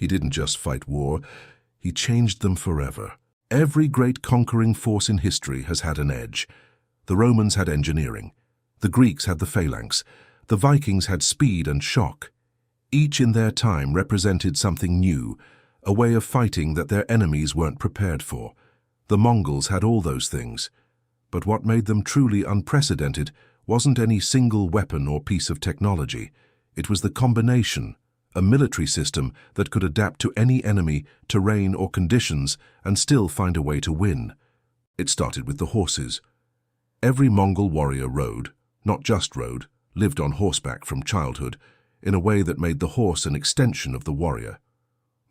He didn't just fight war, he changed them forever. Every great conquering force in history has had an edge. The Romans had engineering. The Greeks had the phalanx. The Vikings had speed and shock. Each in their time represented something new, a way of fighting that their enemies weren't prepared for. The Mongols had all those things. But what made them truly unprecedented wasn't any single weapon or piece of technology. It was the combination, a military system that could adapt to any enemy, terrain, or conditions and still find a way to win. It started with the horses. Every Mongol warrior rode, not just rode, lived on horseback from childhood, in a way that made the horse an extension of the warrior.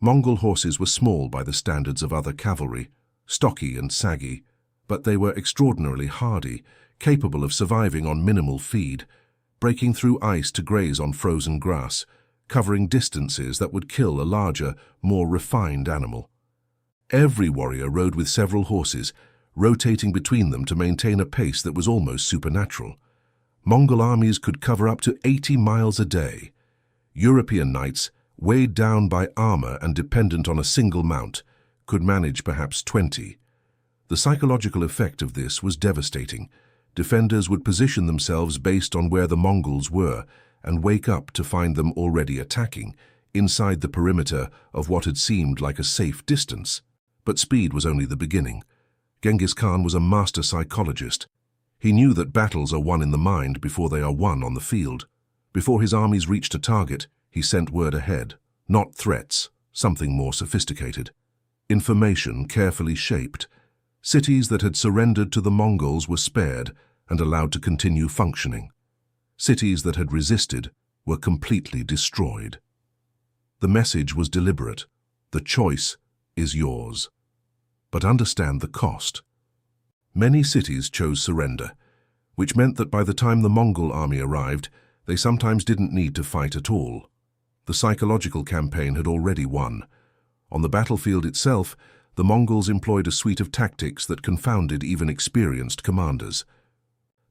Mongol horses were small by the standards of other cavalry, stocky and saggy, but they were extraordinarily hardy, capable of surviving on minimal feed, breaking through ice to graze on frozen grass, covering distances that would kill a larger, more refined animal. Every warrior rode with several horses, rotating between them to maintain a pace that was almost supernatural. Mongol armies could cover up to 80 miles a day. European knights, weighed down by armor and dependent on a single mount, could manage perhaps 20. The psychological effect of this was devastating. Defenders would position themselves based on where the Mongols were and wake up to find them already attacking, inside the perimeter of what had seemed like a safe distance. But speed was only the beginning. Genghis Khan was a master psychologist. He knew that battles are won in the mind before they are won on the field. Before his armies reached a target, he sent word ahead. Not threats, something more sophisticated. Information carefully shaped. Cities that had surrendered to the Mongols were spared and allowed to continue functioning. Cities that had resisted were completely destroyed. The message was deliberate. The choice is yours. But understand the cost. Many cities chose surrender, which meant that by the time the Mongol army arrived, they sometimes didn't need to fight at all. The psychological campaign had already won. On the battlefield itself, the Mongols employed a suite of tactics that confounded even experienced commanders.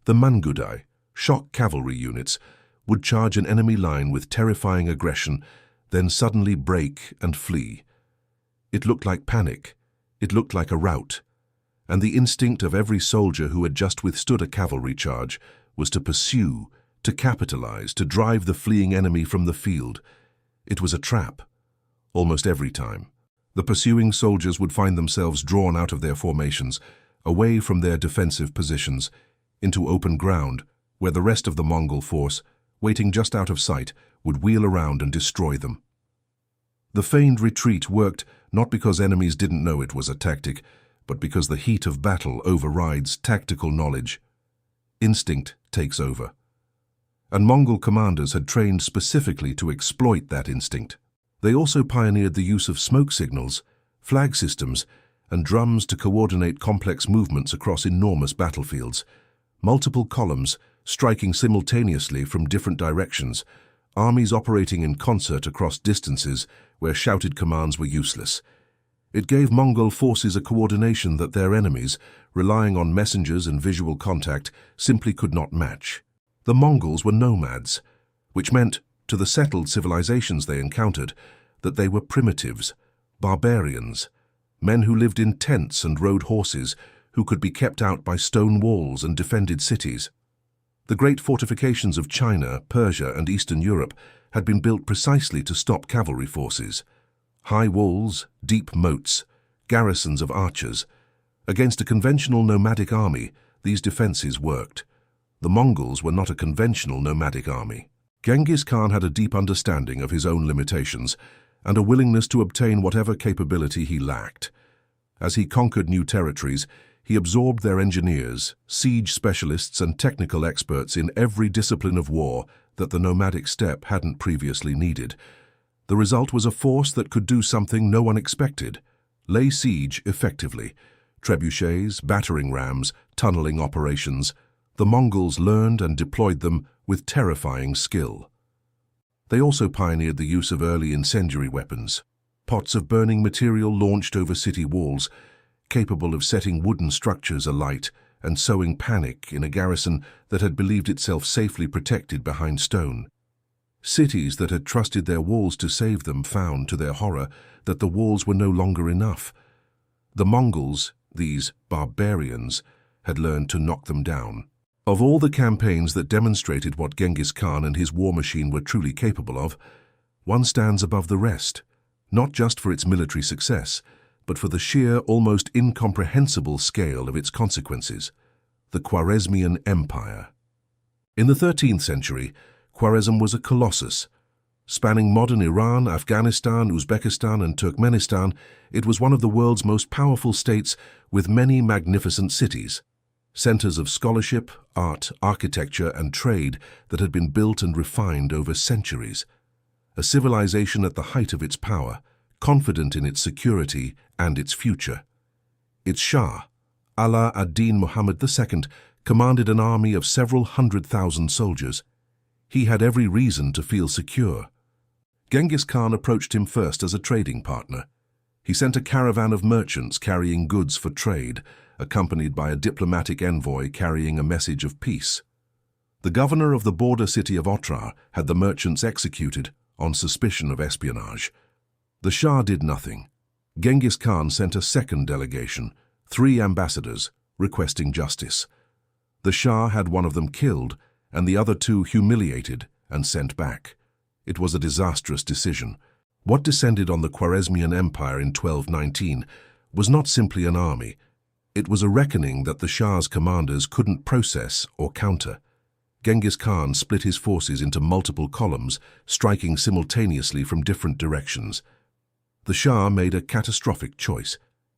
The Mangudai, shock cavalry units, would charge an enemy line with terrifying aggression, then suddenly break and flee. It looked like panic. It looked like a rout. And the instinct of every soldier who had just withstood a cavalry charge was to pursue, to capitalize, to drive the fleeing enemy from the field. It was a trap. Almost every time, the pursuing soldiers would find themselves drawn out of their formations, away from their defensive positions, into open ground, where the rest of the Mongol force, waiting just out of sight, would wheel around and destroy them. The feigned retreat worked not because enemies didn't know it was a tactic, but because the heat of battle overrides tactical knowledge. Instinct takes over. And Mongol commanders had trained specifically to exploit that instinct. They also pioneered the use of smoke signals, flag systems, and drums to coordinate complex movements across enormous battlefields. Multiple columns, striking simultaneously from different directions, armies operating in concert across distances where shouted commands were useless. It gave Mongol forces a coordination that their enemies, relying on messengers and visual contact, simply could not match. The Mongols were nomads, which meant, to the settled civilizations they encountered, that they were primitives, barbarians, men who lived in tents and rode horses, who could be kept out by stone walls and defended cities. The great fortifications of China, Persia, and Eastern Europe had been built precisely to stop cavalry forces. High walls, deep moats, garrisons of archers. Against a conventional nomadic army, these defenses worked. The Mongols were not a conventional nomadic army. Genghis Khan had a deep understanding of his own limitations and a willingness to obtain whatever capability he lacked. As he conquered new territories, he absorbed their engineers, siege specialists, and technical experts in every discipline of war that the nomadic steppe hadn't previously needed. The result was a force that could do something no one expected: lay siege effectively. Trebuchets, battering rams, tunneling operations. The Mongols learned and deployed them with terrifying skill. They also pioneered the use of early incendiary weapons, pots of burning material launched over city walls, capable of setting wooden structures alight and sowing panic in a garrison that had believed itself safely protected behind stone. Cities that had trusted their walls to save them found, to their horror, that the walls were no longer enough. The Mongols, these barbarians, had learned to knock them down. Of all the campaigns that demonstrated what Genghis Khan and his war machine were truly capable of, one stands above the rest, not just for its military success, but for the sheer, almost incomprehensible scale of its consequences: the Khwarezmian Empire. In the 13th century, Khwarezm was a colossus. Spanning modern Iran, Afghanistan, Uzbekistan, and Turkmenistan, it was one of the world's most powerful states with many magnificent cities, centers of scholarship, art, architecture, and trade that had been built and refined over centuries. A civilization at the height of its power, confident in its security and its future. Its Shah, Ala ad-Din Muhammad II, commanded an army of several 100,000 soldiers. He had every reason to feel secure. Genghis Khan approached him first as a trading partner. He sent a caravan of merchants carrying goods for trade, accompanied by a diplomatic envoy carrying a message of peace. The governor of the border city of Otrar had the merchants executed on suspicion of espionage. The Shah did nothing. Genghis Khan sent a second delegation, 3 ambassadors, requesting justice. The Shah had one of them killed, and the other 2 humiliated and sent back. It was a disastrous decision. What descended on the Khwarezmian Empire in 1219 was not simply an army. It was a reckoning that the Shah's commanders couldn't process or counter. Genghis Khan split his forces into multiple columns, striking simultaneously from different directions. The Shah made a catastrophic choice,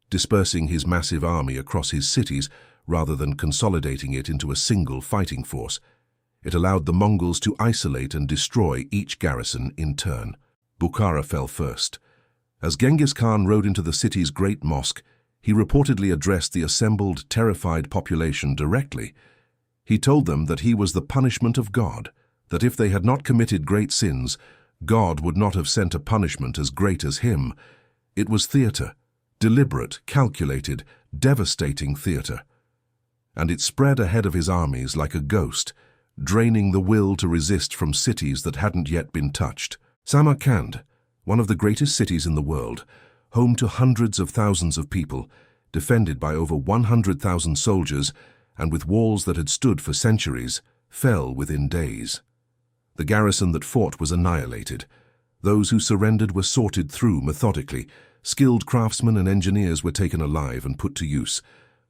dispersing his massive army across his cities rather than consolidating it into a single fighting force. It allowed the Mongols to isolate and destroy each garrison in turn. Bukhara fell first. As Genghis Khan rode into the city's great mosque, he reportedly addressed the assembled, terrified population directly. He told them that he was the punishment of God, that if they had not committed great sins, God would not have sent a punishment as great as him. It was theater, deliberate, calculated, devastating theater. And it spread ahead of his armies like a ghost, draining the will to resist from cities that hadn't yet been touched. Samarkand, one of the greatest cities in the world, home to hundreds of thousands of people, defended by over 100,000 soldiers, and with walls that had stood for centuries, fell within days. The garrison that fought was annihilated. Those who surrendered were sorted through methodically. Skilled craftsmen and engineers were taken alive and put to use.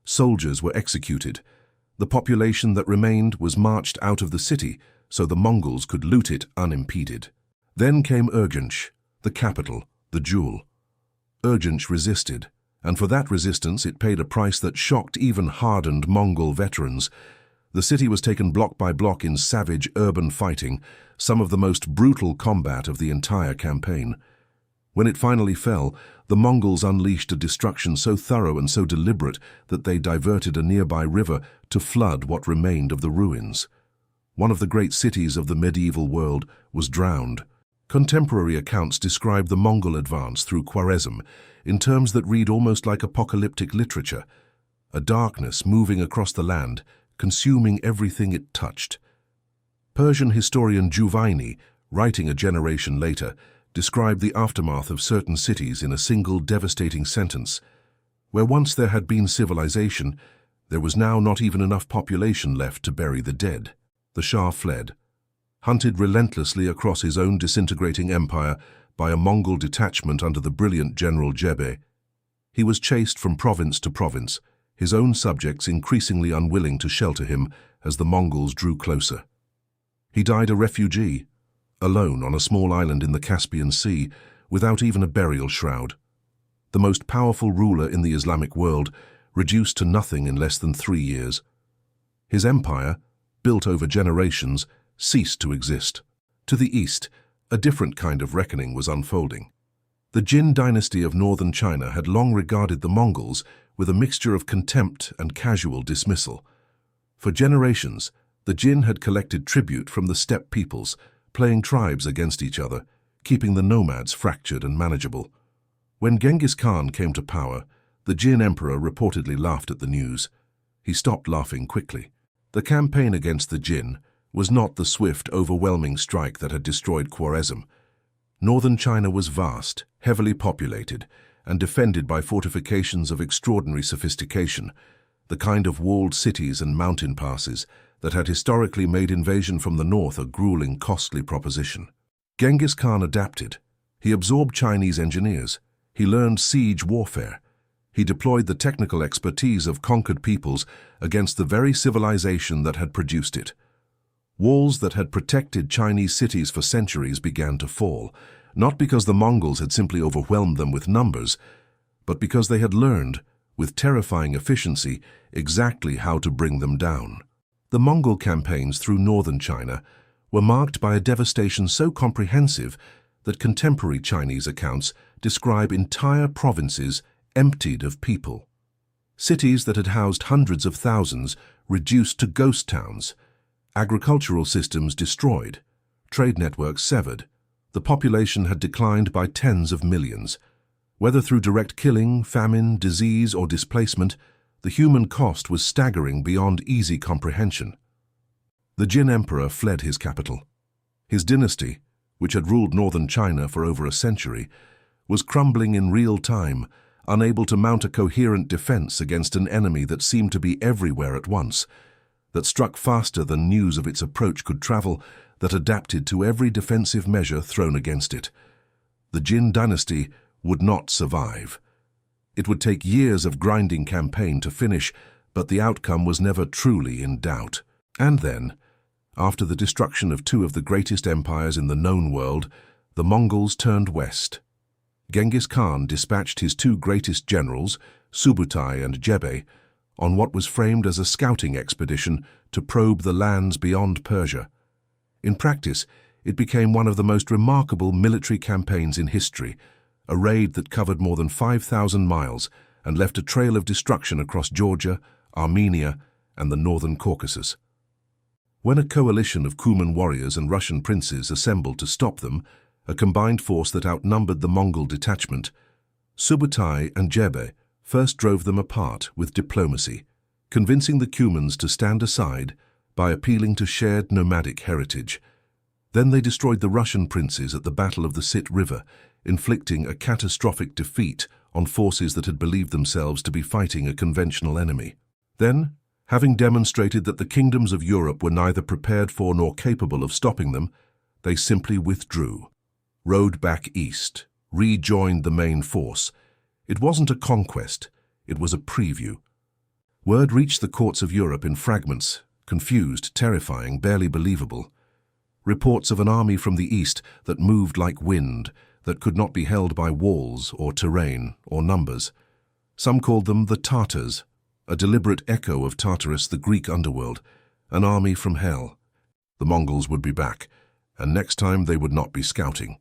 Soldiers were executed. The population that remained was marched out of the city so the Mongols could loot it unimpeded. Then came Urgench, the capital, the jewel. Urgench resisted, and for that resistance it paid a price that shocked even hardened Mongol veterans. The city was taken block by block in savage urban fighting, some of the most brutal combat of the entire campaign. When it finally fell, the Mongols unleashed a destruction so thorough and so deliberate that they diverted a nearby river to flood what remained of the ruins. One of the great cities of the medieval world was drowned. Contemporary accounts describe the Mongol advance through Khwarezm in terms that read almost like apocalyptic literature, a darkness moving across the land, consuming everything it touched. Persian historian Juvaini, writing a generation later, described the aftermath of certain cities in a single devastating sentence. Where once there had been civilization, there was now not even enough population left to bury the dead. The Shah fled, hunted relentlessly across his own disintegrating empire by a Mongol detachment under the brilliant General Jebe. He was chased from province to province, his own subjects increasingly unwilling to shelter him as the Mongols drew closer. He died a refugee, alone on a small island in the Caspian Sea, without even a burial shroud. The most powerful ruler in the Islamic world, reduced to nothing in less than 3 years. His empire, built over generations, ceased to exist. To the east, a different kind of reckoning was unfolding. The Jin dynasty of northern China had long regarded the Mongols with a mixture of contempt and casual dismissal. For generations, the Jin had collected tribute from the steppe peoples, playing tribes against each other, keeping the nomads fractured and manageable. When Genghis Khan came to power, the Jin emperor reportedly laughed at the news. He stopped laughing quickly. The campaign against the Jin, was not the swift, overwhelming strike that had destroyed Khwarezm. Northern China was vast, heavily populated, and defended by fortifications of extraordinary sophistication, the kind of walled cities and mountain passes that had historically made invasion from the north a grueling, costly proposition. Genghis Khan adapted. He absorbed Chinese engineers. He learned siege warfare. He deployed the technical expertise of conquered peoples against the very civilization that had produced it. Walls that had protected Chinese cities for centuries began to fall, not because the Mongols had simply overwhelmed them with numbers, but because they had learned, with terrifying efficiency, exactly how to bring them down. The Mongol campaigns through northern China were marked by a devastation so comprehensive that contemporary Chinese accounts describe entire provinces emptied of people. Cities that had housed hundreds of thousands reduced to ghost towns, agricultural systems destroyed, trade networks severed. The population had declined by tens of millions. Whether through direct killing, famine, disease, or displacement, the human cost was staggering beyond easy comprehension. The Jin Emperor fled his capital. His dynasty, which had ruled northern China for over a century, was crumbling in real time, unable to mount a coherent defense against an enemy that seemed to be everywhere at once, that struck faster than news of its approach could travel, that adapted to every defensive measure thrown against it. The Jin dynasty would not survive. It would take years of grinding campaign to finish, but the outcome was never truly in doubt. And then, after the destruction of two of the greatest empires in the known world, the Mongols turned west. Genghis Khan dispatched his two greatest generals, Subutai and Jebe, on what was framed as a scouting expedition to probe the lands beyond Persia. In practice, it became one of the most remarkable military campaigns in history, a raid that covered more than 5,000 miles and left a trail of destruction across Georgia, Armenia, and the northern Caucasus. When a coalition of Cuman warriors and Russian princes assembled to stop them, a combined force that outnumbered the Mongol detachment, Subutai and Jebe first drove them apart with diplomacy, convincing the Cumans to stand aside by appealing to shared nomadic heritage. Then they destroyed the Russian princes at the Battle of the Sit River, inflicting a catastrophic defeat on forces that had believed themselves to be fighting a conventional enemy. Then, having demonstrated that the kingdoms of Europe were neither prepared for nor capable of stopping them, they simply withdrew, rode back east, rejoined the main force. It wasn't a conquest, it was a preview. Word reached the courts of Europe in fragments, confused, terrifying, barely believable. Reports of an army from the east that moved like wind, that could not be held by walls or terrain or numbers. Some called them the Tartars, a deliberate echo of Tartarus, the Greek underworld, an army from hell. The Mongols would be back, and next time they would not be scouting.